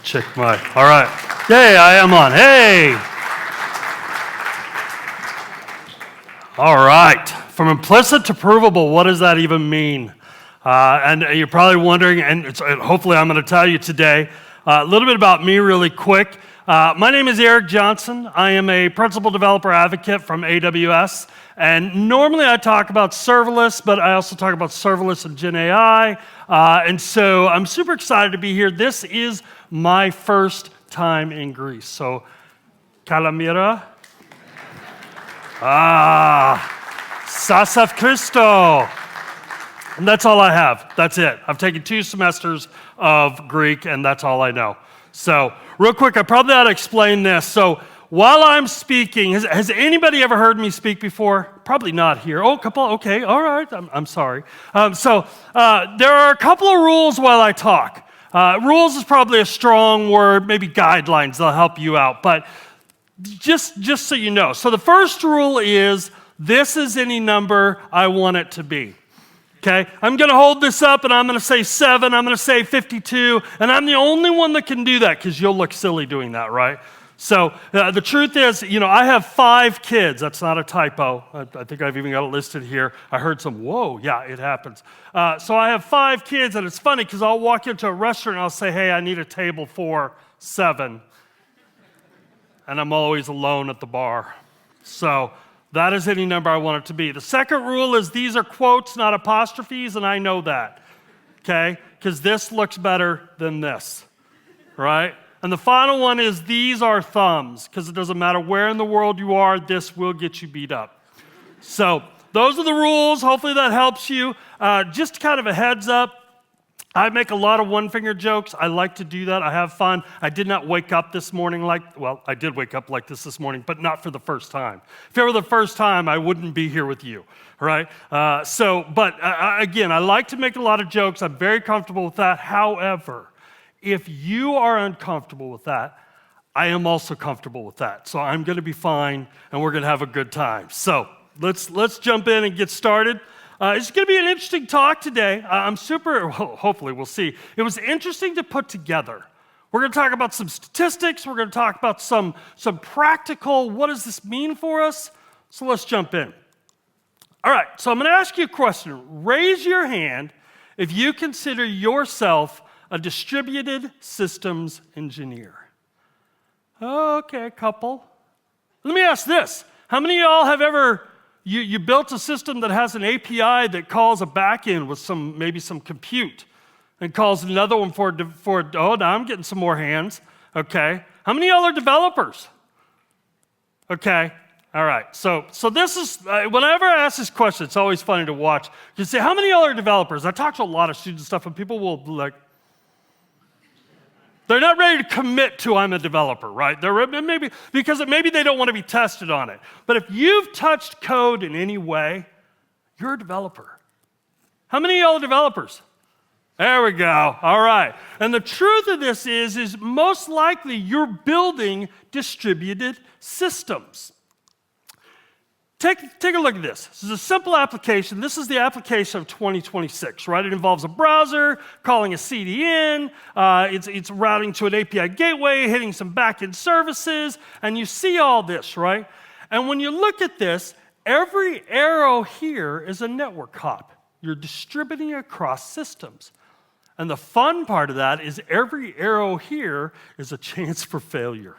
Check my, all right. Yay, I am on. Hey. All right. From implicit to provable, what does that even mean? And you're probably wondering, and hopefully I'm going to tell you today, a little bit about me really quick. My name is Eric Johnson. I am a principal developer advocate from AWS. And normally I talk about serverless, but I also talk about serverless and Gen AI. And so I'm super excited to be here. This is my first time in Greece. So, Kalamira. Sasaf Christo. And that's all I have. That's it. I've taken 2 semesters of Greek, and that's all I know. So, real quick, I probably ought to explain this. So, while I'm speaking, has anybody ever heard me speak before? Probably not here. Oh, a couple, okay, all right, I'm sorry. There are a couple of rules while I talk. Rules is probably a strong word, maybe guidelines, they'll help you out. But just so you know. So the first rule is, this is any number I want it to be. Okay, I'm going to hold this up and I'm going to say 7, I'm going to say 52, and I'm the only one that can do that because you'll look silly doing that, right? So the truth is, I have 5 kids. That's not a typo. I think I've even got it listed here. I heard some, whoa, yeah, it happens. So I have 5 kids, and it's funny because I'll walk into a restaurant and I'll say, hey, I need a table for 7. And I'm always alone at the bar. So that is any number I want it to be. The second rule is these are quotes, not apostrophes, and I know that, okay? Because this looks better than this, right? And the final one is these are thumbs, because it doesn't matter where in the world you are, this will get you beat up. So those are the rules. Hopefully that helps you. Just kind of a heads up, I make a lot of one-finger jokes. I like to do that. I have fun. I did not wake up this morning I did wake up like this morning, but not for the first time. If it were the first time, I wouldn't be here with you, right? Again, I like to make a lot of jokes. I'm very comfortable with that. However, if you are uncomfortable with that, I am also comfortable with that. So I'm going to be fine, and we're going to have a good time. So let's jump in and get started. It's going to be an interesting talk today. Hopefully we'll see. It was interesting to put together. We're going to talk about some statistics. We're going to talk about some practical, what does this mean for us? So let's jump in. All right, so I'm going to ask you a question. Raise your hand if you consider yourself a distributed systems engineer. Okay, a couple. Let me ask this. How many of y'all have ever... You built a system that has an API that calls a backend with maybe some compute and calls another one for now I'm getting some more hands. Okay. How many of y'all are developers? Okay. All right. So this is, whenever I ask this question, it's always funny to watch. You say, how many of y'all are developers? I talk to a lot of students and stuff, and people will be like, they're not ready to commit to I'm a developer, right? Maybe they don't want to be tested on it. But if you've touched code in any way, you're a developer. How many of y'all are developers? There we go. All right. And the truth of this is most likely you're building distributed systems. Take a look at this. This is a simple application. This is the application of 2026, right? It involves a browser, calling a CDN, it's routing to an API gateway, hitting some backend services, and you see all this, right? And when you look at this, every arrow here is a network hop. You're distributing across systems. And the fun part of that is every arrow here is a chance for failure,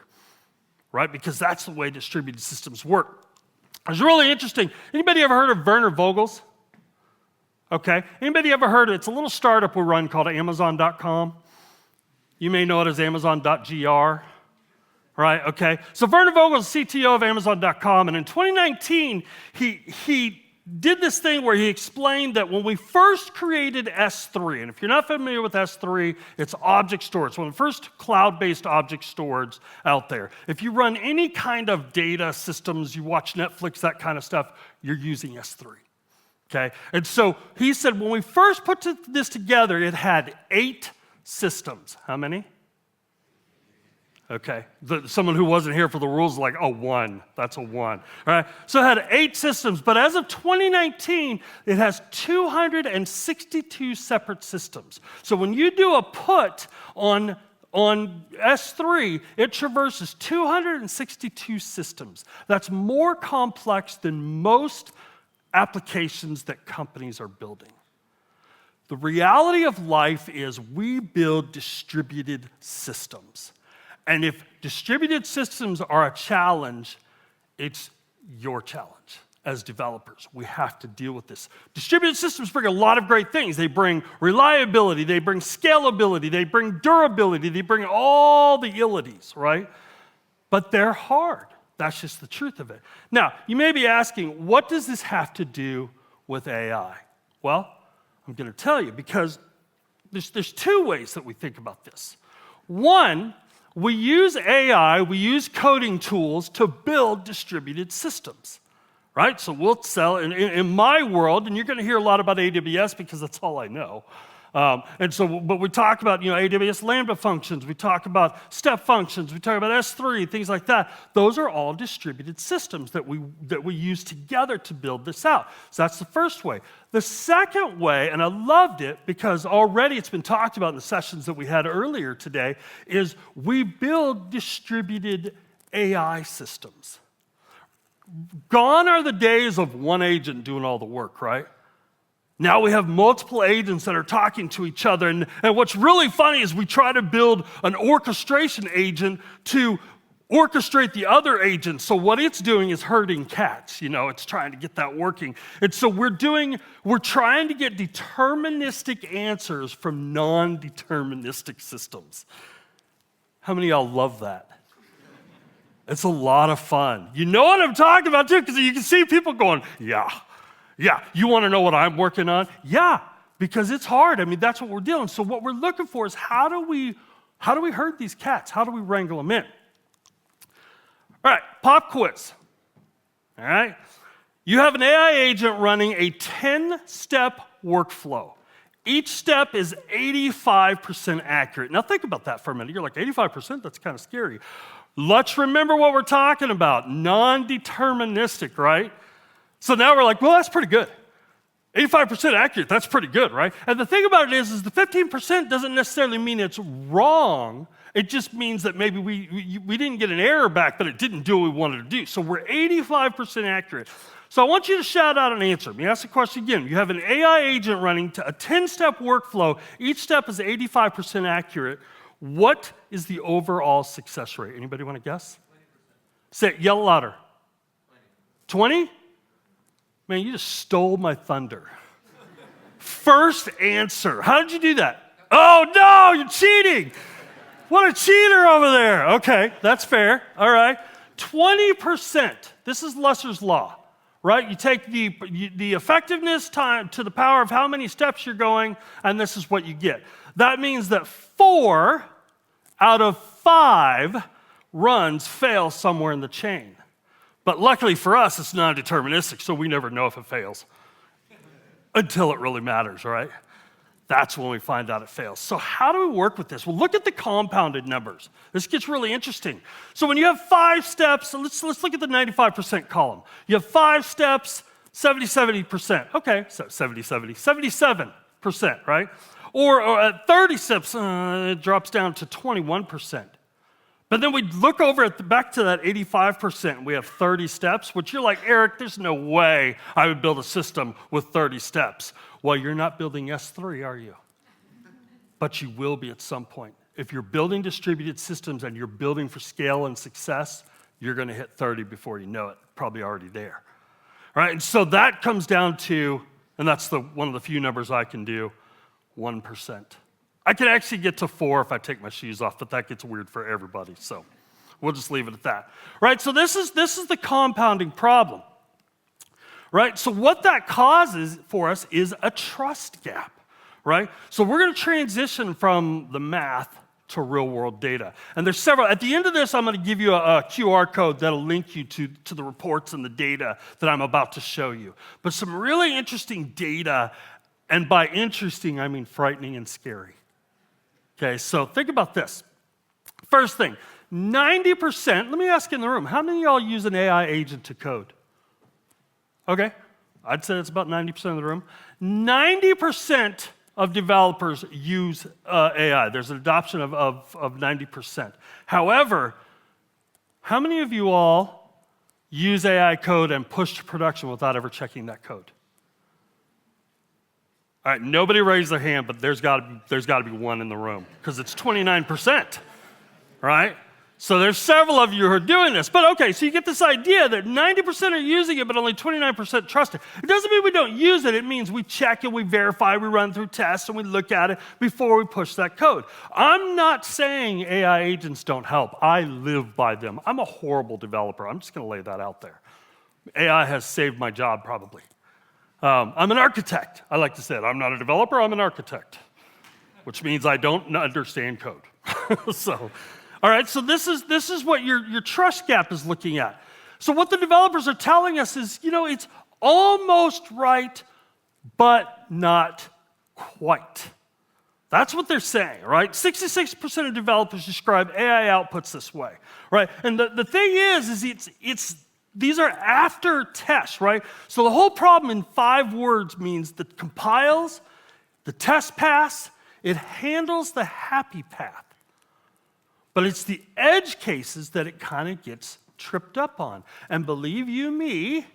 right? Because that's the way distributed systems work. It's really interesting. Anybody ever heard of Werner Vogels? Okay. Anybody ever heard of it? It's a little startup we run called Amazon.com. You may know it as Amazon.gr. Right? Okay. So Werner Vogels, CTO of Amazon.com, and in 2019, he did this thing where he explained that when we first created S3, and if you're not familiar with S3, it's object storage. It's one of the first cloud-based object storage out there. If you run any kind of data systems, you watch Netflix, that kind of stuff, you're using S3. Okay? And so he said when we first put this together, it had 8 systems. How many? Okay, someone who wasn't here for the rules is like, oh, 1, that's a 1. All right, so it had 8 systems, but as of 2019, it has 262 separate systems. So when you do a put on on S3, it traverses 262 systems. That's more complex than most applications that companies are building. The reality of life is we build distributed systems. And if distributed systems are a challenge, it's your challenge as developers. We have to deal with this. Distributed systems bring a lot of great things. They bring reliability, they bring scalability, they bring durability, they bring all the ilities, right? But they're hard. That's just the truth of it. Now, you may be asking, what does this have to do with AI? Well, I'm going to tell you, because there's two ways that we think about this. One, we use AI, we use coding tools to build distributed systems, right? So we'll sell, in my world, and you're going to hear a lot about AWS because that's all I know. But we talk about, AWS Lambda functions, we talk about step functions, we talk about S3, things like that. Those are all distributed systems that we use together to build this out. So that's the first way. The second way, and I loved it because already it's been talked about in the sessions that we had earlier today, is we build distributed AI systems. Gone are the days of one agent doing all the work, right? Now we have multiple agents that are talking to each other. And what's really funny is we try to build an orchestration agent to orchestrate the other agents. So what it's doing is herding cats. It's trying to get that working. And so we're trying to get deterministic answers from non-deterministic systems. How many of y'all love that? It's a lot of fun. You know what I'm talking about too, because you can see people going, yeah. Yeah, you want to know what I'm working on? Yeah, because it's hard. That's what we're doing. So what we're looking for is how do we herd these cats? How do we wrangle them in? All right, pop quiz. All right, you have an AI agent running a 10-step workflow. Each step is 85% accurate. Now think about that for a minute. You're like, 85%? That's kind of scary. Let's remember what we're talking about. Non-deterministic, right? So now we're like, well, that's pretty good. 85% accurate, that's pretty good, right? And the thing about it is the 15% doesn't necessarily mean it's wrong. It just means that maybe we didn't get an error back, but it didn't do what we wanted to do. So we're 85% accurate. So I want you to shout out an answer. Let me ask the question again. You have an AI agent running to a 10-step workflow. Each step is 85% accurate. What is the overall success rate? Anybody want to guess? 20%. Say it, yell louder. 20? Man, you just stole my thunder. First answer. How did you do that? Oh, no, you're cheating. What a cheater over there. Okay, that's fair. All right. 20%. This is Lesser's law, right? You take the effectiveness time to the power of how many steps you're going, and this is what you get. That means that 4 out of 5 runs fail somewhere in the chain. But luckily for us, it's non-deterministic, so we never know if it fails until it really matters, right? That's when we find out it fails. So how do we work with this? Well, look at the compounded numbers. This gets really interesting. So when you have 5 steps, so let's look at the 95% column. You have 5 steps, 70%. Okay, so 77%, right? Or at 30 steps, it drops down to 21%. But then we look over back to that 85%, we have 30 steps, which you're like, Eric, there's no way I would build a system with 30 steps. Well, you're not building S3, are you? But you will be at some point. If you're building distributed systems and you're building for scale and success, you're going to hit 30 before you know it, probably already there. All right, and so that comes down to, and that's one of the few numbers I can do, 1%. I can actually get to 4 if I take my shoes off, but that gets weird for everybody, so we'll just leave it at that. Right, so this is the compounding problem. Right, so what that causes for us is a trust gap. Right, so we're going to transition from the math to real-world data. And there's several. At the end of this, I'm going to give you a QR code that'll link you to the reports and the data that I'm about to show you. But some really interesting data, and by interesting, I mean frightening and scary. Okay, so think about this. First thing, 90%, let me ask in the room, how many of y'all use an AI agent to code? Okay, I'd say it's about 90% of the room. 90% of developers use AI. There's an adoption of 90%. However, how many of you all use AI code and push to production without ever checking that code? All right, nobody raised their hand, but there's got to be one in the room because it's 29%, right? So there's several of you who are doing this. But okay, so you get this idea that 90% are using it, but only 29% trust it. It doesn't mean we don't use it. It means we check it, we verify, we run through tests, and we look at it before we push that code. I'm not saying AI agents don't help. I live by them. I'm a horrible developer. I'm just going to lay that out there. AI has saved my job, probably. I'm an architect. I like to say it. I'm not a developer. I'm an architect, which means I don't understand code. So... all right, so this is what your trust gap is looking at. So what the developers are telling us is, it's almost right, but not quite. That's what they're saying, right? 66% of developers describe AI outputs this way, right? And the thing is these are after tests, right? So the whole problem in 5 words means that compiles, the test pass, it handles the happy path. But it's the edge cases that it kind of gets tripped up on. And believe you me,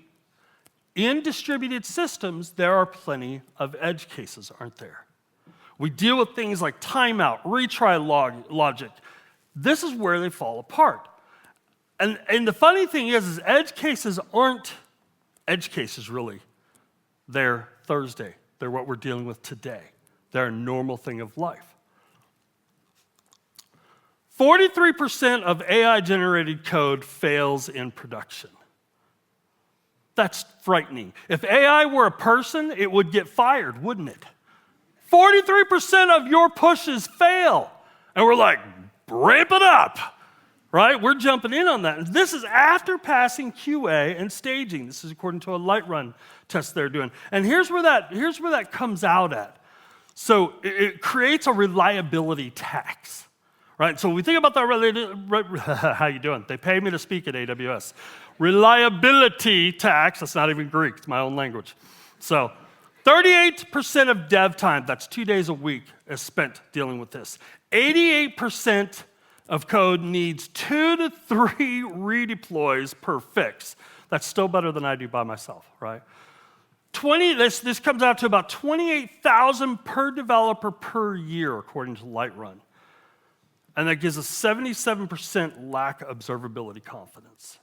in distributed systems, there are plenty of edge cases, aren't there? We deal with things like timeout, retry logic. This is where they fall apart. And the funny thing is edge cases aren't edge cases, really. They're Thursday. They're what we're dealing with today. They're a normal thing of life. 43% of AI-generated code fails in production. That's frightening. If AI were a person, it would get fired, wouldn't it? 43% of your pushes fail. And we're like, ramp it up, right? We're jumping in on that. And this is after passing QA and staging. This is according to a light run test they're doing. And here's where that comes out at. So it creates a reliability tax. Right, so we think about that. How you doing? They pay me to speak at AWS. Reliability tax, that's not even Greek, it's my own language. So 38% of dev time, that's 2 days a week, is spent dealing with this. 88% of code needs 2 to 3 redeploys per fix. That's still better than I do by myself, right? This comes out to about 28,000 per developer per year, according to Lightrun. And that gives us 77% lack of observability confidence.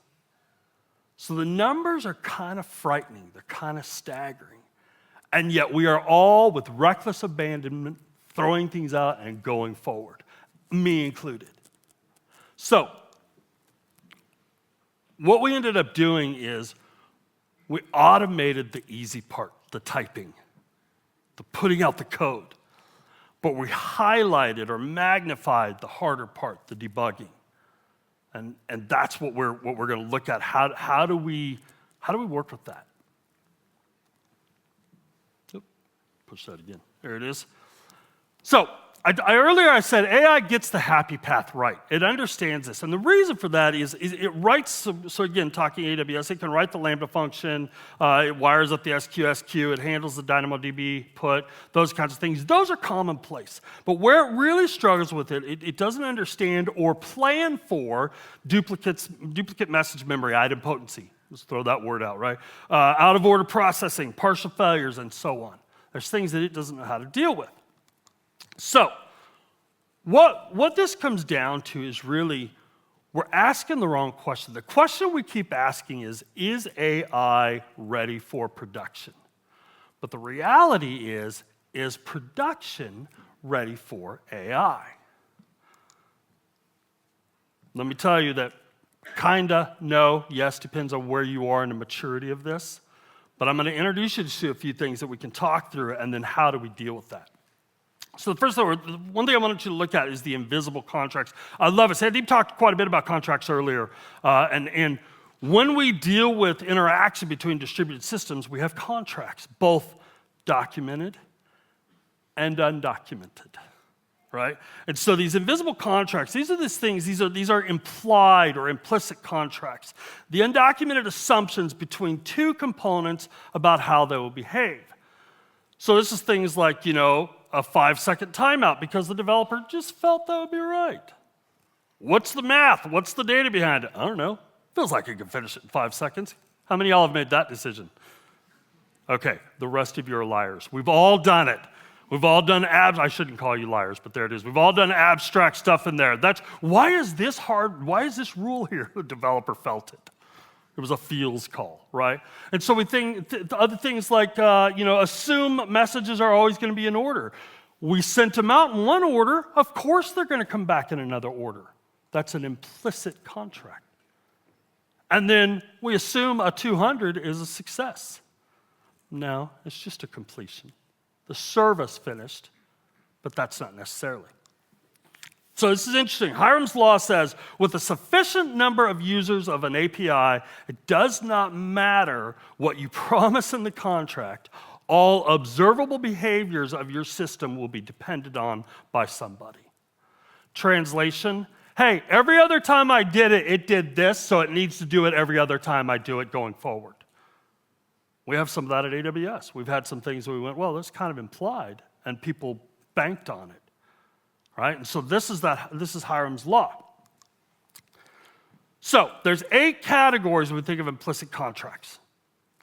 So the numbers are kind of frightening. They're kind of staggering. And yet we are all, with reckless abandonment, throwing things out and going forward, me included. So what we ended up doing is we automated the easy part, the typing, the putting out the code. But we highlighted or magnified the harder part, the debugging. And that's what we're going to look at. How do we work with that? Oop, push that again. There it is. So earlier I said AI gets the happy path right. It understands this. And the reason for that is it writes, so again, talking AWS, it can write the Lambda function, it wires up the SQSQ, it handles the DynamoDB put, those kinds of things. Those are commonplace. But where it really struggles with it doesn't understand or plan for duplicate message memory, idempotency. Let's throw that word out, right? Out of order processing, partial failures, and so on. There's things that it doesn't know how to deal with. So, what this comes down to is really, we're asking the wrong question. The question we keep asking is AI ready for production? But the reality is production ready for AI? Let me tell you that kinda, no, yes, depends on where you are in the maturity of this. But I'm going to introduce you to a few things that we can talk through, and then how do we deal with that? So the first one thing I wanted you to look at is the invisible contracts. I love it. Sandeep talked quite a bit about contracts earlier. And when we deal with interaction between distributed systems, we have contracts, both documented and undocumented, right? And so these invisible contracts, these are these things, these are implied or implicit contracts. The undocumented assumptions between two components about how they will behave. So this is things like, a 5-second timeout because the developer just felt that would be right. What's the math? What's the data behind it? I don't know. Feels like you can finish it in 5 seconds. How many of y'all have made that decision? Okay, the rest of you are liars. We've all done it. We've all done I shouldn't call you liars, but there it is. We've all done abstract stuff in there. Why is this hard? Why is this rule here? The developer felt it. It was a feels call, right? And so we think other things like, assume messages are always going to be in order. We sent them out in one order. Of course they're going to come back in another order. That's an implicit contract. And then we assume a 200 is a success. No, it's just a completion. The service finished, but that's not necessarily. So this is interesting. Hiram's law says, with a sufficient number of users of an API, it does not matter what you promise in the contract. All observable behaviors of your system will be depended on by somebody. Translation, hey, every other time I did it, it did this, so it needs to do it every other time I do it going forward. We have some of that at AWS. We've had some things where we went, well, that's kind of implied, and people banked on it. Right? And so this is Hiram's law. So there's 8 categories when we think of implicit contracts.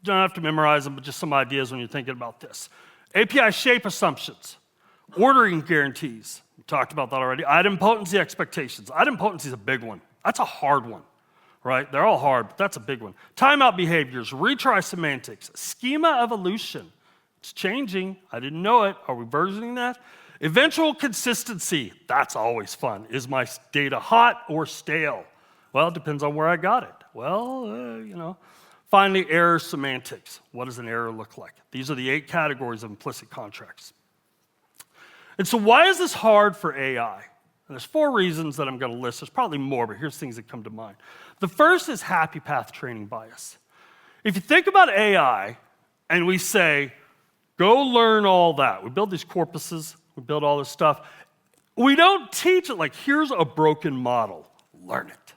You don't have to memorize them, but just some ideas when you're thinking about this. API shape assumptions, ordering guarantees. We talked about that already. Item potency expectations. Item potency is a big one. That's a hard one, right? They're all hard, but that's a big one. Timeout behaviors, retry semantics, schema evolution. It's changing. I didn't know it. Are we versioning that? Eventual consistency, that's always fun. Is my data hot or stale? Well, it depends on where I got it. Well, Finally, error semantics. What does an error look like? These are the 8 categories of implicit contracts. And so why is this hard for AI? And there's 4 reasons that I'm going to list. There's probably more, but here's things that come to mind. The first is happy path training bias. If you think about AI and we say, go learn all that. We build these corpuses. We build all this stuff. We don't teach it like, here's a broken model. Learn it.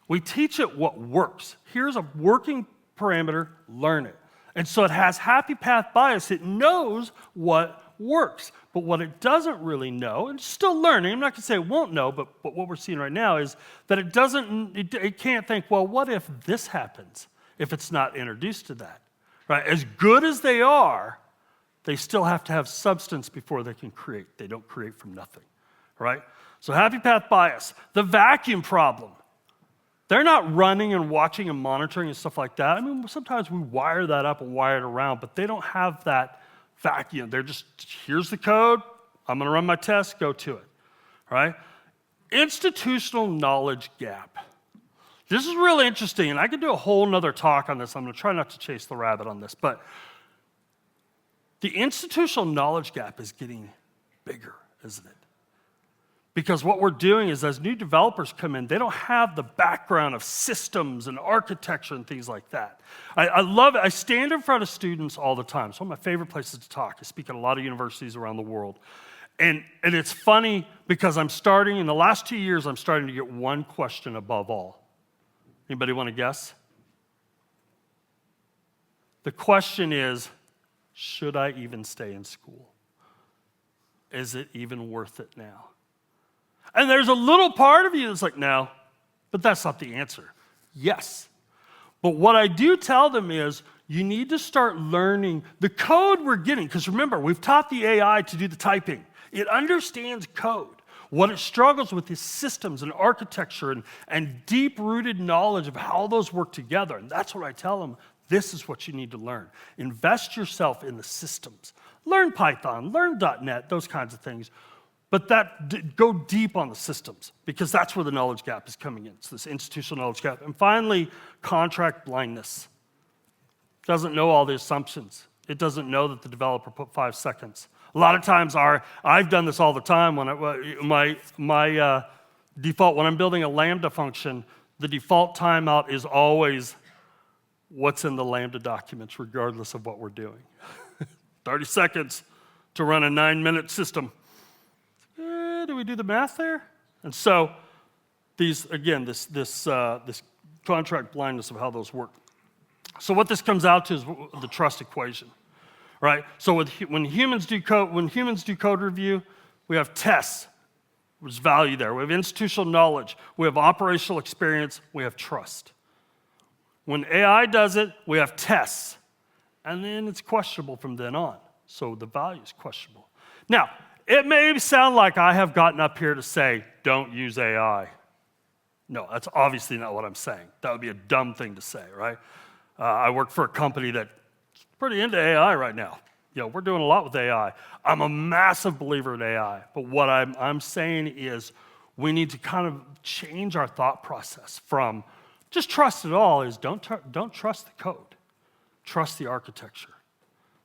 We teach it what works. Here's a working parameter. Learn it. And so it has happy path bias. It knows what works. But what it doesn't really know, and it's still learning, I'm not going to say it won't know, but what we're seeing right now is that it can't think, well, what if this happens if it's not introduced to that? Right? As good as they are, they still have to have substance before they can create. They don't create from nothing, right? So happy path bias. The vacuum problem. They're not running and watching and monitoring and stuff like that. I mean, sometimes we wire that up and wire it around, but they don't have that vacuum. They're just, here's the code. I'm going to run my test. Go to it, right? Institutional knowledge gap. This is really interesting, and I could do a whole nother talk on this. I'm going to try not to chase the rabbit on this, but the institutional knowledge gap is getting bigger, isn't it? Because what we're doing is as new developers come in, they don't have the background of systems and architecture and things like that. I love it. I stand in front of students all the time. It's one of my favorite places to talk. I speak at a lot of universities around the world. And it's funny because in the last 2 years, I'm starting to get one question above all. Anybody want to guess? The question is, should I even stay in school? Is it even worth it now? And there's a little part of you that's like, no, but that's not the answer. Yes. But what I do tell them is, you need to start learning the code we're getting. Because remember, we've taught the AI to do the typing. It understands code. What it struggles with is systems and architecture and deep-rooted knowledge of how those work together. And that's what I tell them. This is what you need to learn. Invest yourself in the systems. Learn Python, learn .NET, those kinds of things. But go deep on the systems, because that's where the knowledge gap is coming in. It's this institutional knowledge gap. And finally, contract blindness. It doesn't know all the assumptions. It doesn't know that the developer put 5 seconds. A lot of times, I've done this all the time. When my default, when I'm building a Lambda function, the default timeout is always what's in the Lambda documents, regardless of what we're doing. 30 seconds to run a 9-minute system. Do we do the math there? And so, this contract blindness of how those work. So what this comes out to is the trust equation. right? So when humans do code review, we have tests. There's value there. We have institutional knowledge. We have operational experience. We have trust. When AI does it, we have tests. And then it's questionable from then on. So the value is questionable. Now, it may sound like I have gotten up here to say, don't use AI. No, that's obviously not what I'm saying. That would be a dumb thing to say, right? I work for a company that's pretty into AI right now. We're doing a lot with AI. I'm a massive believer in AI, but what I'm saying is we need to kind of change our thought process from just trust it all is don't trust the code. Trust the architecture.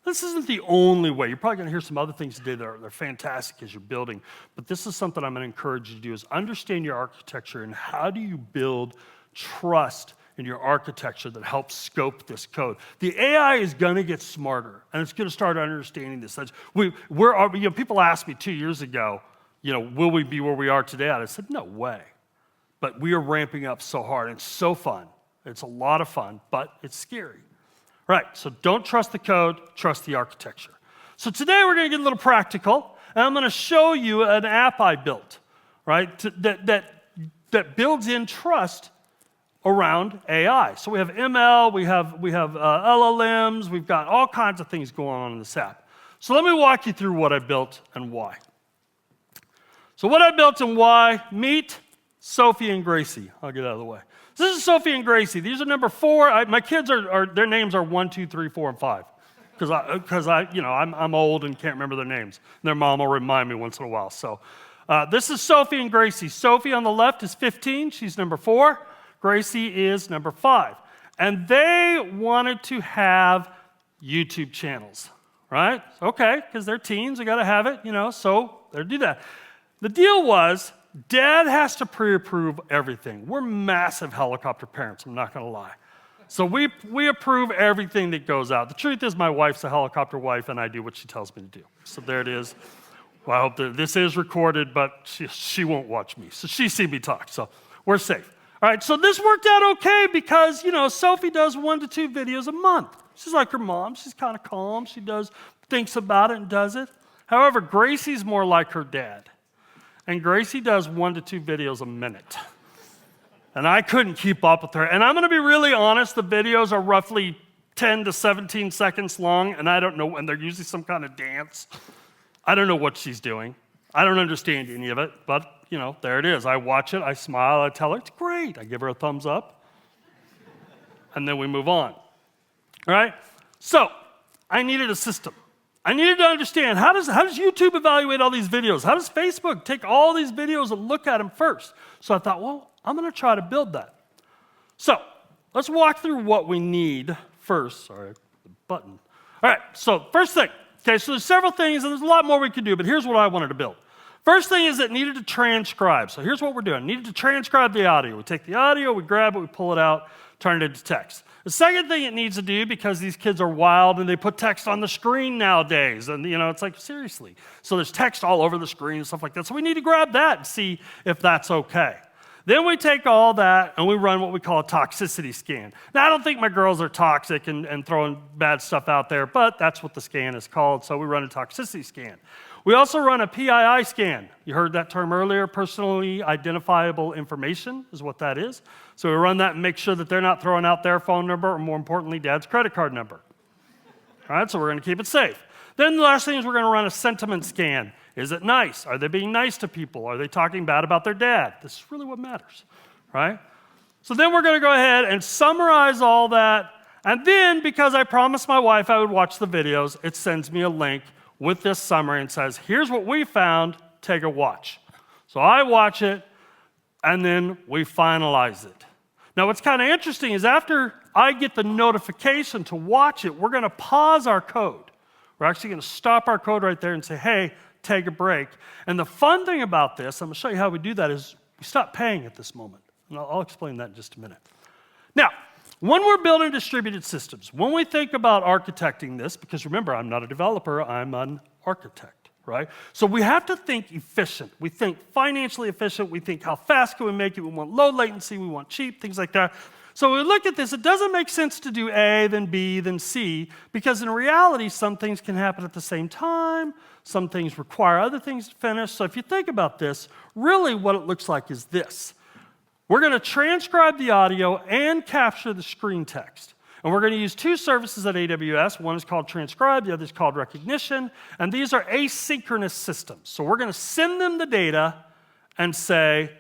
This isn't the only way. You're probably going to hear some other things today that are fantastic as you're building, but this is something I'm going to encourage you to do is understand your architecture and how do you build trust in your architecture that helps scope this code. The AI is going to get smarter, and it's going to start understanding this. People asked me 2 years ago, will we be where we are today? And I said, no way. But we are ramping up so hard. It's so fun. It's a lot of fun, but it's scary. Right, so don't trust the code, trust the architecture. So today we're going to get a little practical, and I'm going to show you an app I built, right, that builds in trust around AI. So we have ML, we have LLMs, we've got all kinds of things going on in this app. So let me walk you through what I built and why. So what I built and why, meet Sophie and Gracie. I'll get out of the way. So this is Sophie and Gracie. These are number 4. My kids their names are 1, 2, 3, 4, and 5. Because I'm old and can't remember their names. Their mom will remind me once in a while. So this is Sophie and Gracie. Sophie on the left is 15. She's number 4. Gracie is number 5. And they wanted to have YouTube channels, right? Okay, because they're teens, they got to have it, so they do that. The deal was, Dad has to pre-approve everything. We're massive helicopter parents, I'm not going to lie. So we approve everything that goes out. The truth is my wife's a helicopter wife, and I do what she tells me to do. So there it is. Well, I hope that this is recorded, but she won't watch me. So she see me talk, so we're safe. All right, so this worked out okay because, Sophie does 1 to 2 videos a month. She's like her mom. She's kind of calm. She thinks about it and does it. However, Gracie's more like her dad. And Gracie does 1 to 2 videos a minute. And I couldn't keep up with her. And I'm going to be really honest, the videos are roughly 10 to 17 seconds long, and I don't know, and they're usually some kind of dance. I don't know what she's doing. I don't understand any of it, but, there it is. I watch it, I smile, I tell her, it's great. I give her a thumbs up, and then we move on. All right? So, I needed a system. I needed to understand, how does YouTube evaluate all these videos? How does Facebook take all these videos and look at them first? So I thought, well, I'm going to try to build that. So let's walk through what we need first. Sorry, the button. All right, so first thing. Okay, so there's several things, and there's a lot more we could do, but here's what I wanted to build. First thing is it needed to transcribe. So here's what we're doing. It needed to transcribe the audio. We take the audio, we grab it, we pull it out, turn it into text. The second thing it needs to do, because these kids are wild and they put text on the screen nowadays, and it's like, seriously. So there's text all over the screen and stuff like that. So we need to grab that and see if that's okay. Then we take all that and we run what we call a toxicity scan. Now, I don't think my girls are toxic and throwing bad stuff out there, but that's what the scan is called. So we run a toxicity scan. We also run a PII scan. You heard that term earlier, personally identifiable information is what that is. So we run that and make sure that they're not throwing out their phone number or, more importantly, Dad's credit card number. All right, so we're going to keep it safe. Then the last thing is we're going to run a sentiment scan. Is it nice? Are they being nice to people? Are they talking bad about their dad? This is really what matters, right? So then we're going to go ahead and summarize all that. And then, because I promised my wife I would watch the videos, it sends me a link with this summary and says, here's what we found, take a watch. So I watch it, and then we finalize it. Now, what's kind of interesting is after I get the notification to watch it, we're going to pause our code. We're actually going to stop our code right there and say, hey, take a break. And the fun thing about this, I'm going to show you how we do that, is we stop paying at this moment. And I'll explain that in just a minute. Now, when we're building distributed systems, when we think about architecting this, because remember, I'm not a developer, I'm an architect, right? So we have to think efficient. We think financially efficient. We think how fast can we make it. We want low latency. We want cheap, things like that. So when we look at this, it doesn't make sense to do A, then B, then C, because in reality, some things can happen at the same time, some things require other things to finish. So if you think about this, really what it looks like is this. We're going to transcribe the audio and capture the screen text. And we're going to use two services at AWS. One is called transcribe, the other is called recognition. And these are asynchronous systems. So we're going to send them the data and say,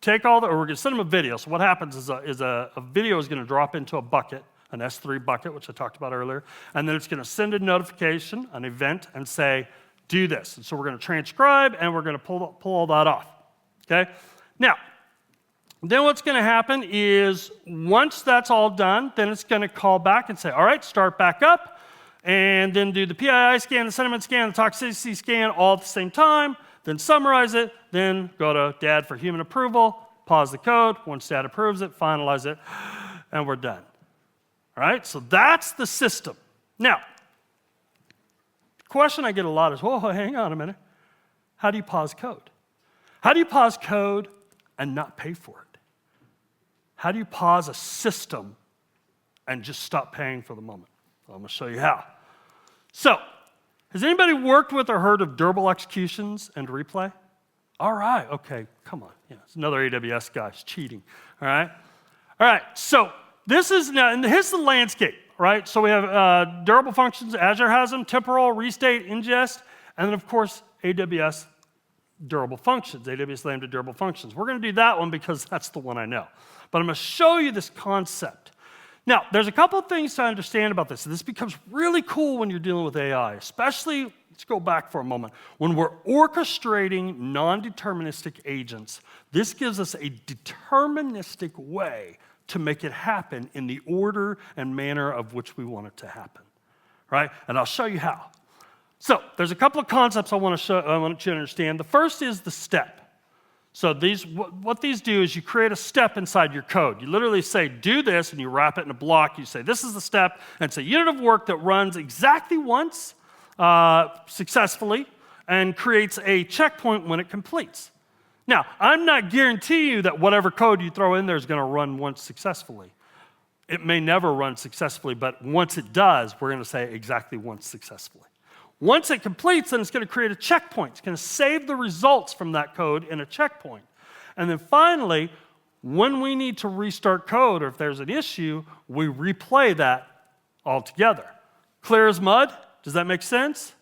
or we're going to send them a video. So what happens is a video is going to drop into a bucket, an S3 bucket, which I talked about earlier. And then it's going to send a notification, an event, and say, do this. And so we're going to transcribe, and we're going to pull all that off. Okay? Now, then what's going to happen is once that's all done, then it's going to call back and say, all right, start back up, and then do the PII scan, the sentiment scan, the toxicity scan all at the same time, then summarize it, then go to DAD for human approval, pause the code. Once DAD approves it, finalize it, and we're done. All right, so that's the system. Now, the question I get a lot is, whoa, hang on a minute. How do you pause code? How do you pause code and not pay for it? How do you pause a system and just stop paying for the moment? Well, I'm going to show you how. So, has anybody worked with or heard of durable executions and replay? All right, okay, come on. Yeah, it's another AWS guy. He's cheating, all right? All right, so this is now, and here's the landscape, right? So we have durable functions, Azure has them, temporal, restate, ingest, and then, of course, AWS durable functions, AWS Lambda durable functions. We're going to do that one because that's the one I know. But I'm going to show you this concept. Now, there's a couple of things to understand about this. This becomes really cool when you're dealing with AI, especially, let's go back for a moment. When we're orchestrating non-deterministic agents, this gives us a deterministic way to make it happen in the order and manner of which we want it to happen, right? And I'll show you how. So there's a couple of concepts I want you to understand. The first is the step. So what these do is you create a step inside your code. You literally say, do this, and you wrap it in a block. You say, this is the step, and it's a unit of work that runs exactly once successfully and creates a checkpoint when it completes. Now, I'm not guaranteeing you that whatever code you throw in there is going to run once successfully. It may never run successfully, but once it does, we're going to say exactly once successfully. Once it completes, then it's going to create a checkpoint. It's going to save the results from that code in a checkpoint. And then finally, when we need to restart code or if there's an issue, we replay that all together. Clear as mud? Does that make sense?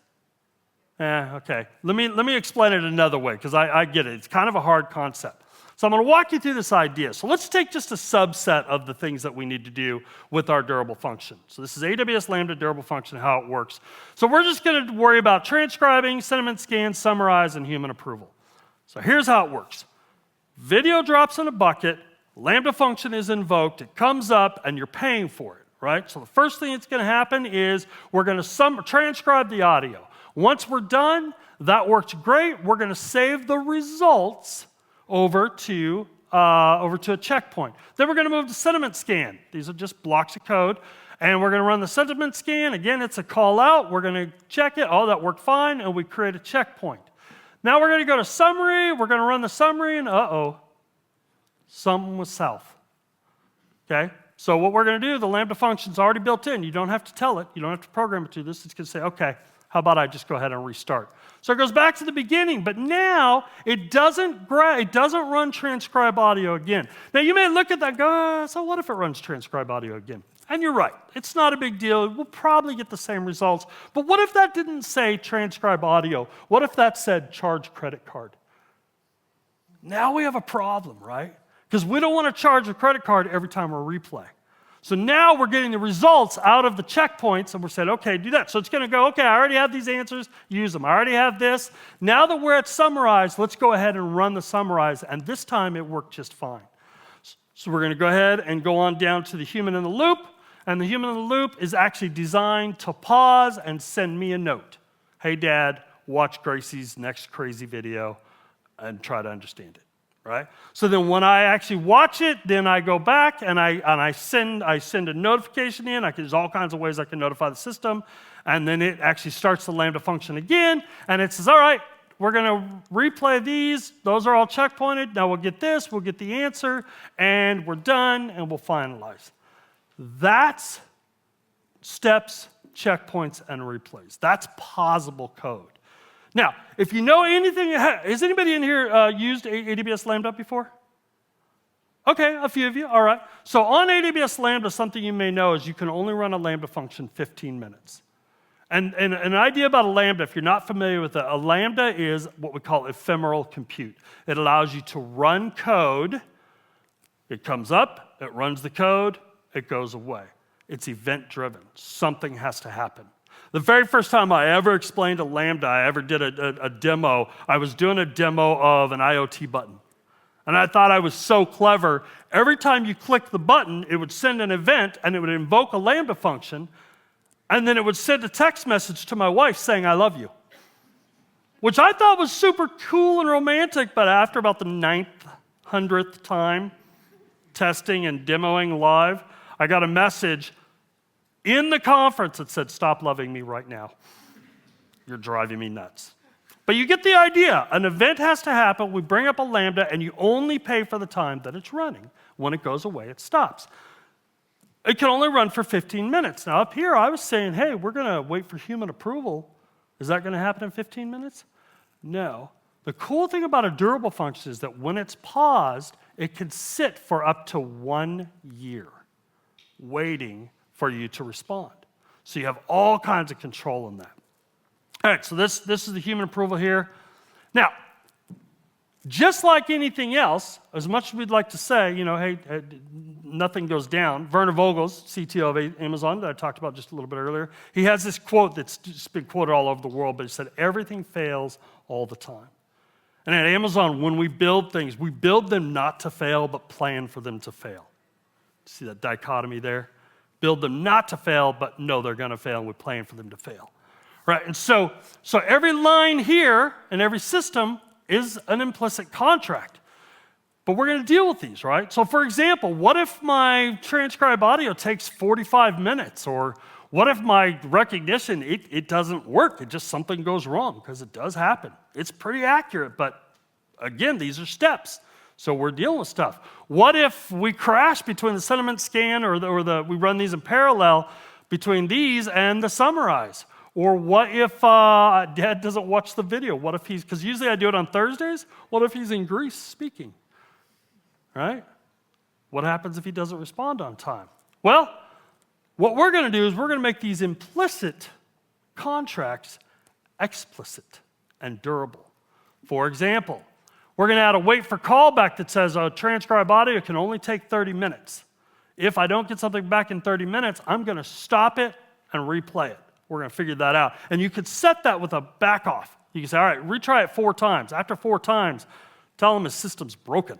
Okay. Let me explain it another way because I get it. It's kind of a hard concept. So I'm going to walk you through this idea. So let's take just a subset of the things that we need to do with our durable function. So this is AWS Lambda durable function, how it works. So we're just going to worry about transcribing, sentiment scan, summarize, and human approval. So here's how it works. Video drops in a bucket, Lambda function is invoked, it comes up, and you're paying for it, right? So the first thing that's going to happen is we're going to transcribe the audio. Once we're done, that works great. We're going to save the results over to a checkpoint. Then we're going to move to sentiment scan. These are just blocks of code. And we're going to run the sentiment scan. Again, it's a call out. We're going to check it. Oh, that worked fine. And we create a checkpoint. Now we're going to go to summary. We're going to run the summary. And something was south. Okay? So what we're going to do, the Lambda function's already built in. You don't have to tell it. You don't have to program it to this. It's going to say, okay, how about I just go ahead and restart? So it goes back to the beginning, but now it doesn't run transcribe audio again. Now you may look at that and go, so what if it runs transcribe audio again? And you're right, it's not a big deal. We'll probably get the same results. But what if that didn't say transcribe audio? What if that said charge credit card? Now we have a problem, right? Because we don't want to charge a credit card every time we replay. So now we're getting the results out of the checkpoints, and we're saying, okay, do that. So it's going to go, okay, I already have these answers, use them. I already have this. Now that we're at summarize, let's go ahead and run the summarize, and this time it worked just fine. So we're going to go ahead and go on down to the human in the loop, and the human in the loop is actually designed to pause and send me a note. Hey, Dad, watch Gracie's next crazy video and try to understand it. Right? So then when I actually watch it, then I go back and I send a notification in. There's all kinds of ways I can notify the system. And then it actually starts the Lambda function again. And it says, all right, we're going to replay these. Those are all checkpointed. Now we'll get this, we'll get the answer, and we're done, and we'll finalize. That's steps, checkpoints, and replays. That's pausable code. Now, if you know anything, has anybody in here used AWS Lambda before? Okay, a few of you, all right. So on AWS Lambda, something you may know is you can only run a Lambda function 15 minutes. And an idea about a Lambda, if you're not familiar with it, a Lambda is what we call ephemeral compute. It allows you to run code. It comes up, it runs the code, it goes away. It's event-driven. Something has to happen. The very first time I ever explained a Lambda, I ever did a demo, I was doing a demo of an IoT button. And I thought I was so clever. Every time you click the button, it would send an event, and it would invoke a Lambda function, and then it would send a text message to my wife saying, I love you. Which I thought was super cool and romantic, but after about the 900th time testing and demoing live, I got a message in the conference that said, stop loving me right now. You're driving me nuts. But you get the idea. An event has to happen. We bring up a Lambda, and you only pay for the time that it's running. When it goes away, it stops. It can only run for 15 minutes. Now, up here, I was saying, hey, we're going to wait for human approval. Is that going to happen in 15 minutes? No. The cool thing about a durable function is that when it's paused, it can sit for up to 1 year waiting for you to respond. So you have all kinds of control in that. All right, so this is the human approval here. Now, just like anything else, as much as we'd like to say, hey, nothing goes down, Werner Vogel's, CTO of Amazon, that I talked about just a little bit earlier, he has this quote that's just been quoted all over the world, but he said, everything fails all the time. And at Amazon, when we build things, we build them not to fail, but plan for them to fail. See that dichotomy there? Build them not to fail, but no, they're going to fail, and we plan for them to fail. Right, and so every line here and every system is an implicit contract. But we're going to deal with these, right? So for example, what if my transcribe audio takes 45 minutes? Or what if my recognition, it doesn't work? It just something goes wrong, because it does happen. It's pretty accurate, but again, these are steps. So we're dealing with stuff. What if we crash between the sentiment scan or we run these in parallel between these and the summarize? Or what if Dad doesn't watch the video? What if because usually I do it on Thursdays. What if he's in Greece speaking? Right? What happens if he doesn't respond on time? Well, what we're going to do is we're going to make these implicit contracts explicit and durable. For example, we're going to add a wait for callback that says transcribe audio can only take 30 minutes. If I don't get something back in 30 minutes, I'm going to stop it and replay it. We're going to figure that out. And you could set that with a back off. You can say, all right, retry it 4 times. After 4 times, tell him his system's broken,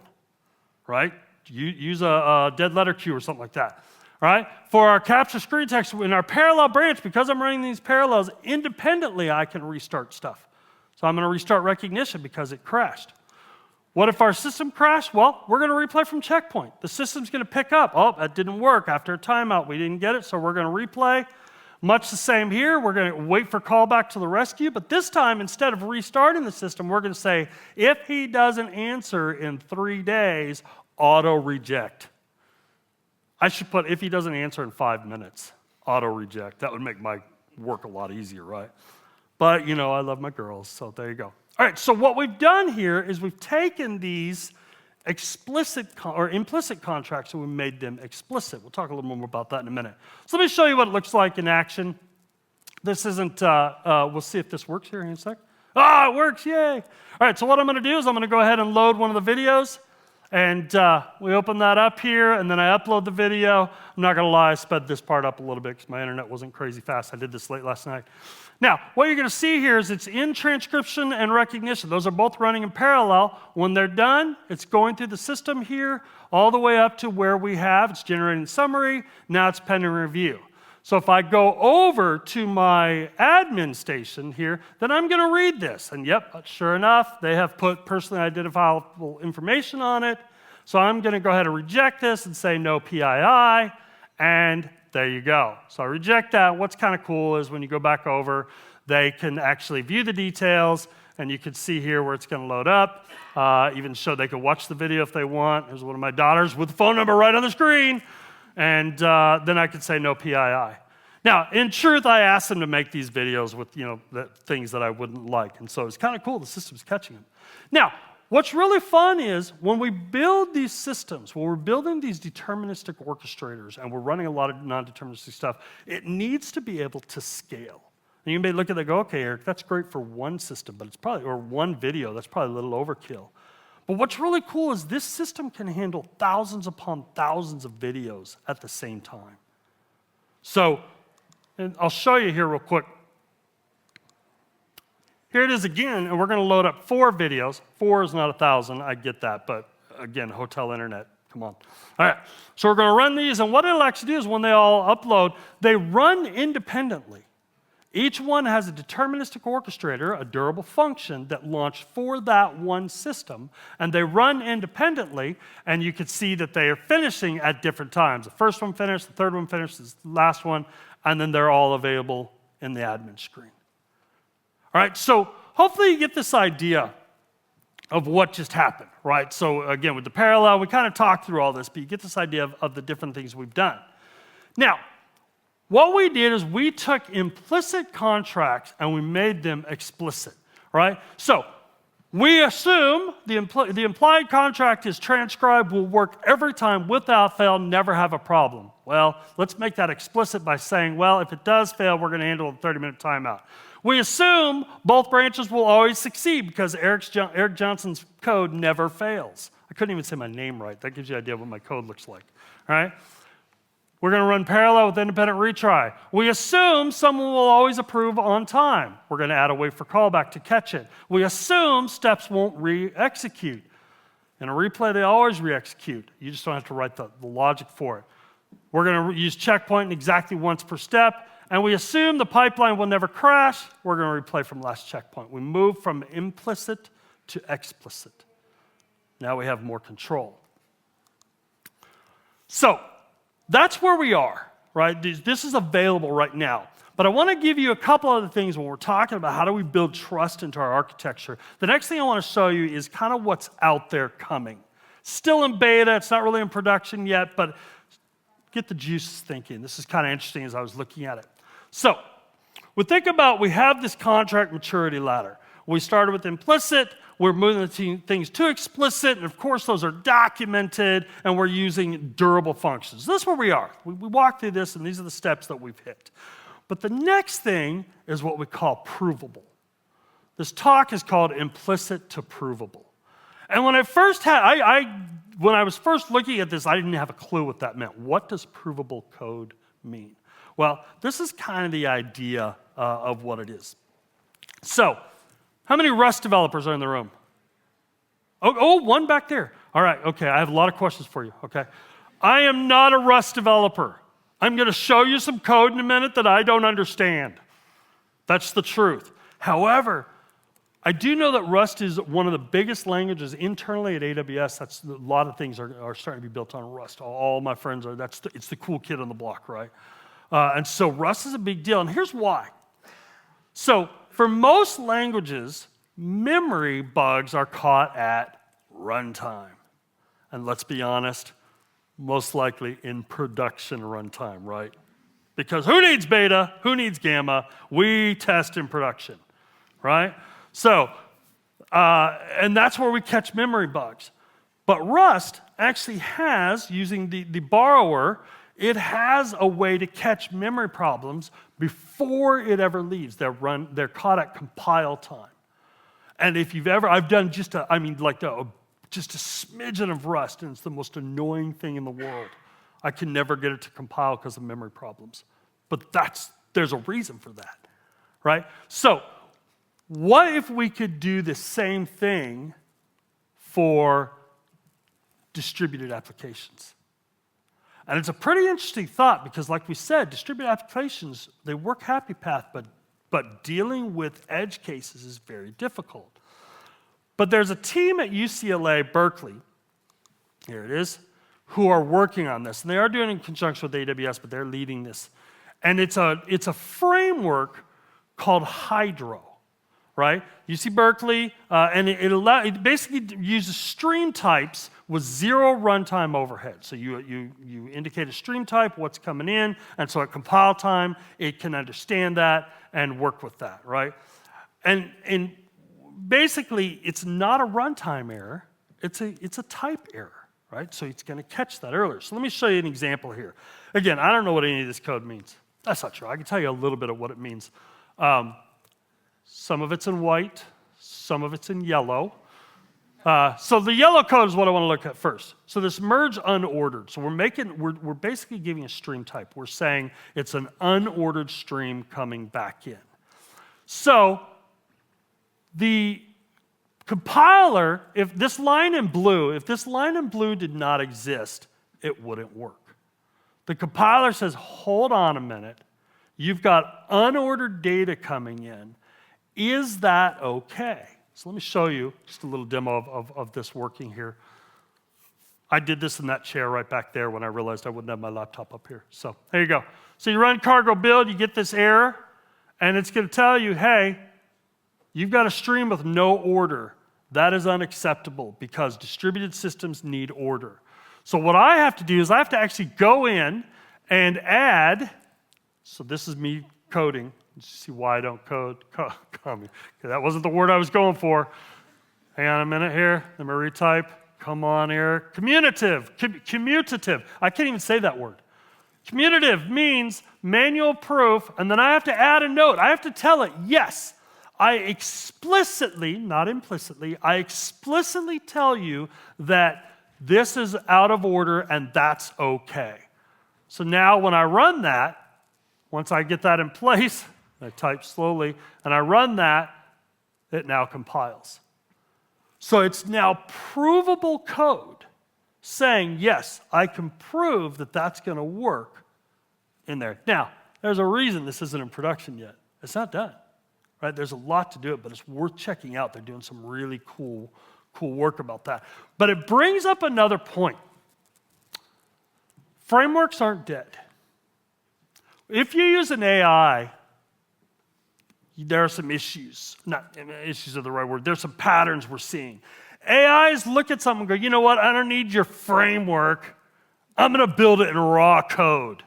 right? Use a dead letter queue or something like that, right? For our capture screen text in our parallel branch, because I'm running these parallels independently, I can restart stuff. So I'm going to restart recognition because it crashed. What if our system crashed? Well, we're going to replay from checkpoint. The system's going to pick up. Oh, that didn't work. After a timeout, we didn't get it, so we're going to replay. Much the same here. We're going to wait for callback to the rescue, but this time, instead of restarting the system, we're going to say, if he doesn't answer in 3 days, auto-reject. I should put, if he doesn't answer in 5 minutes, auto-reject. That would make my work a lot easier, right? But, I love my girls, so there you go. All right, so what we've done here is we've taken these explicit or implicit contracts and we made them explicit. We'll talk a little more about that in a minute. So let me show you what it looks like in action. This isn't, we'll see if this works here in a sec. It works, yay. All right, so what I'm going to do is I'm going to go ahead and load one of the videos. And we open that up here, and then I upload the video. I'm not going to lie, I sped this part up a little bit because my internet wasn't crazy fast. I did this late last night. Now, what you're going to see here is it's in transcription and recognition. Those are both running in parallel. When they're done, it's going through the system here all the way up to where it's generating summary. Now it's pending review. So if I go over to my admin station here, then I'm going to read this. And yep, sure enough, they have put personally identifiable information on it. So I'm going to go ahead and reject this and say no PII, and there you go. So I reject that. What's kind of cool is when you go back over, they can actually view the details, and you can see here where it's going to load up. Even show they can watch the video if they want. Here's one of my daughters with the phone number right on the screen. And then I could say no PII. Now, in truth, I asked them to make these videos with, the things that I wouldn't like. And so it's kind of cool. The system's catching them. Now, what's really fun is when we build these systems, when we're building these deterministic orchestrators and we're running a lot of non-deterministic stuff, it needs to be able to scale. And you may look at it and go, okay, Eric, that's great for one system, but it's probably, or one video, that's probably a little overkill. But what's really cool is this system can handle thousands upon thousands of videos at the same time. So, and I'll show you here real quick. Here it is again, and we're going to load up 4 videos. 4 is not 1,000, I get that, but again, hotel internet, come on. All right, so we're going to run these, and what it'll actually do is when they all upload, they run independently. Each one has a deterministic orchestrator, a durable function that launched for that one system, and they run independently, and you can see that they are finishing at different times. The first one finished, the third one finished, the last one, and then they're all available in the admin screen. All right, so hopefully you get this idea of what just happened, right? So again, with the parallel, we kind of talked through all this, but you get this idea of the different things we've done. Now, what we did is we took implicit contracts and we made them explicit, right? So we assume the implied contract is transcribed, will work every time without fail, never have a problem. Well, let's make that explicit by saying, well, if it does fail, we're going to handle a 30-minute timeout. We assume both branches will always succeed because Eric Johnson's code never fails. I couldn't even say my name right. That gives you an idea of what my code looks like, all right? We're going to run parallel with independent retry. We assume someone will always approve on time. We're going to add a wait for callback to catch it. We assume steps won't re-execute. In a replay, they always re-execute. You just don't have to write the logic for it. We're going to use checkpoint exactly once per step. And we assume the pipeline will never crash. We're going to replay from last checkpoint. We move from implicit to explicit. Now we have more control. So, that's where we are, right? This is available right now. But I want to give you a couple other things when we're talking about how do we build trust into our architecture. The next thing I want to show you is kind of what's out there coming. Still in beta, it's not really in production yet, but get the juices thinking. This is kind of interesting as I was looking at it. So, we have this contract maturity ladder. We started with implicit, we're moving things to explicit, and of course those are documented, and we're using durable functions. This is where we are. We walked through this, and these are the steps that we've hit. But the next thing is what we call provable. This talk is called implicit to provable. And when I was first looking at this, I didn't have a clue what that meant. What does provable code mean? Well, this is kind of the idea of what it is. So, how many Rust developers are in the room? Oh, one back there. All right, okay, I have a lot of questions for you, okay? I am not a Rust developer. I'm going to show you some code in a minute that I don't understand. That's the truth. However, I do know that Rust is one of the biggest languages internally at AWS. A lot of things are starting to be built on Rust. All my friends are, it's the cool kid on the block, right? And so Rust is a big deal, and here's why. So, for most languages, memory bugs are caught at runtime. And let's be honest, most likely in production runtime, right? Because who needs beta? Who needs gamma? We test in production, right? So, and that's where we catch memory bugs. But Rust actually has, using the borrower, it has a way to catch memory problems before it ever leaves. They're caught at compile time. And if you've ever, I've done just a smidgen of Rust, and it's the most annoying thing in the world. I can never get it to compile because of memory problems. But there's a reason for that, right? So, what if we could do the same thing for distributed applications? And it's a pretty interesting thought because, like we said, distributed applications, they work happy path, but dealing with edge cases is very difficult. But there's a team at UCLA Berkeley, here it is, who are working on this. And they are doing it in conjunction with AWS, but they're leading this. And it's a framework called Hydro, right? UC Berkeley, and it basically uses stream types with zero runtime overhead. So you indicate a stream type, what's coming in, and so at compile time, it can understand that and work with that, right? And basically, it's not a runtime error, it's a type error. Right? So it's going to catch that earlier. So let me show you an example here. Again, I don't know what any of this code means. That's not true. I can tell you a little bit of what it means. Some of it's in white, some of it's in yellow. So the yellow code is what I want to look at first. So this merge unordered. So we're basically giving a stream type. We're saying it's an unordered stream coming back in. So the compiler, if this line in blue did not exist, it wouldn't work. The compiler says, hold on a minute, you've got unordered data coming in. Is that okay? So let me show you just a little demo of this working here. I did this in that chair right back there when I realized I wouldn't have my laptop up here. So there you go. So you run cargo build, you get this error, and it's going to tell you, hey, you've got a stream with no order. That is unacceptable because distributed systems need order. So what I have to do is I have to actually go in and add, so this is me coding. You see why I don't code? Okay, that wasn't the word I was going for. Hang on a minute here. Let me retype. Come on here. Commutative. I can't even say that word. Commutative means manual proof, and then I have to add a note. I have to tell it, yes, I explicitly, not implicitly, I explicitly tell you that this is out of order and that's okay. So now when I run that, once I get that in place, I type slowly, and I run that, it now compiles. So it's now provable code saying, yes, I can prove that that's going to work in there. Now, there's a reason this isn't in production yet. It's not done. Right? There's a lot to do it, but it's worth checking out. They're doing some really cool work about that. But it brings up another point. Frameworks aren't dead. If you use an AI, there are some issues. Not issues are the right word. There's some patterns we're seeing. AIs look at something and go, you know what? I don't need your framework. I'm going to build it in raw code.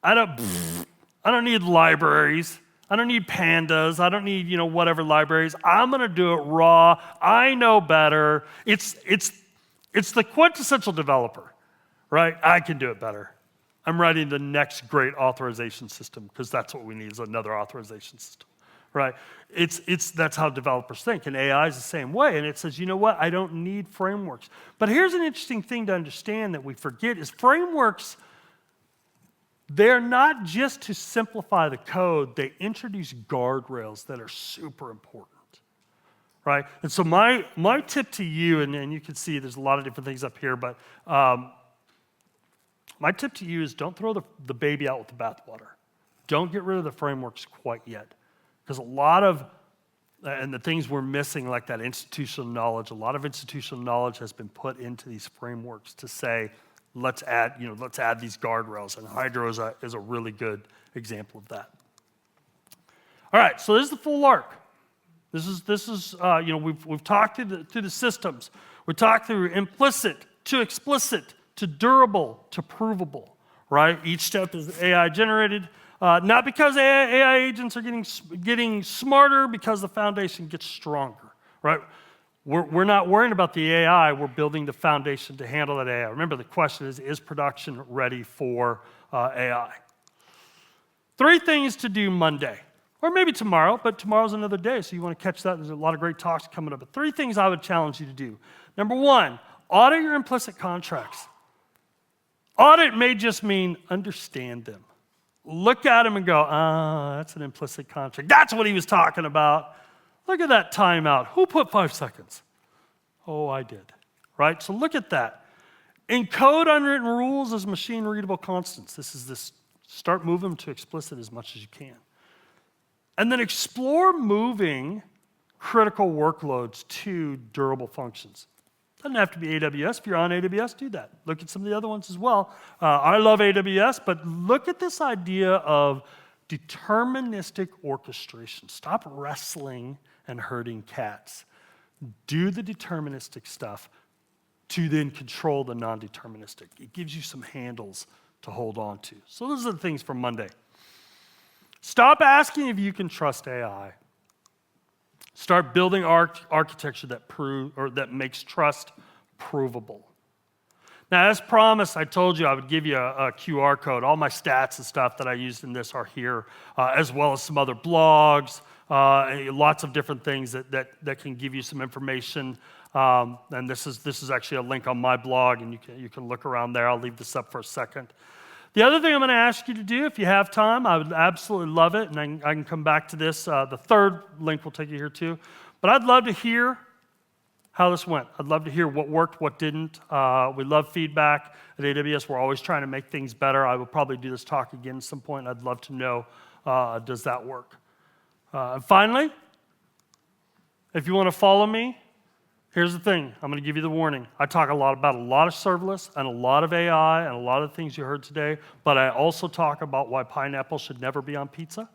I don't need libraries. I don't need pandas. I don't need, whatever libraries. I'm going to do it raw. I know better. It's the quintessential developer, right? I can do it better. I'm writing the next great authorization system because that's what we need is another authorization system, right? That's how developers think, and AI is the same way. And it says, you know what? I don't need frameworks. But here's an interesting thing to understand that we forget is frameworks. They're not just to simplify the code, they introduce guardrails that are super important, right? And so my tip to you, and you can see there's a lot of different things up here, but my tip to you is don't throw the baby out with the bathwater. Don't get rid of the frameworks quite yet. Because a lot of, and the things we're missing, like that institutional knowledge, a lot of institutional knowledge has been put into these frameworks to say, let's add these guardrails, and Hydro is a really good example of that. All right, so this is the full arc. This is we've talked through the systems. We talked through implicit to explicit to durable to provable. Right, each step is AI generated, not because AI agents are getting smarter, because the foundation gets stronger. Right. We're not worrying about the AI, we're building the foundation to handle that AI. Remember, the question is production ready for AI? 3 things to do Monday, or maybe tomorrow, but tomorrow's another day, so you want to catch that. There's a lot of great talks coming up. But 3 things I would challenge you to do. Number 1, audit your implicit contracts. Audit may just mean understand them. Look at them and go, that's an implicit contract. That's what he was talking about. Look at that timeout. Who put 5 seconds? Oh, I did. Right? So look at that. Encode unwritten rules as machine-readable constants. Start moving them to explicit as much as you can. And then explore moving critical workloads to durable functions. Doesn't have to be AWS. If you're on AWS, do that. Look at some of the other ones as well. I love AWS, but look at this idea of deterministic orchestration. Stop wrestling and herding cats. Do the deterministic stuff to then control the non-deterministic. It gives you some handles to hold on to. So those are the things for Monday. Stop asking if you can trust AI. Start building architecture that makes trust provable. Now, as promised, I told you I would give you a QR code. All my stats and stuff that I used in this are here, as well as some other blogs, lots of different things that can give you some information. And this is actually a link on my blog, and you can look around there. I'll leave this up for a second. The other thing I'm going to ask you to do, if you have time, I would absolutely love it, and I can come back to this. The third link will take you here too. But I'd love to hear how this went. I'd love to hear what worked, what didn't. We love feedback at AWS. We're always trying to make things better. I will probably do this talk again at some point. I'd love to know, does that work? And finally, if you want to follow me, here's the thing. I'm going to give you the warning. I talk about a lot of serverless and a lot of AI and a lot of things you heard today, but I also talk about why pineapple should never be on pizza.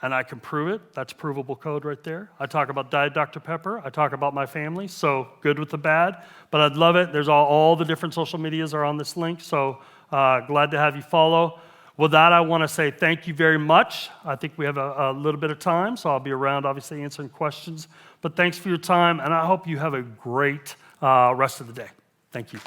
And I can prove it. That's provable code right there. I talk about Diet Dr. Pepper. I talk about my family, so good with the bad. But I'd love it. There's all the different social medias are on this link, so glad to have you follow. With that, I want to say thank you very much. I think we have a little bit of time, so I'll be around, obviously, answering questions. But thanks for your time, and I hope you have a great rest of the day. Thank you.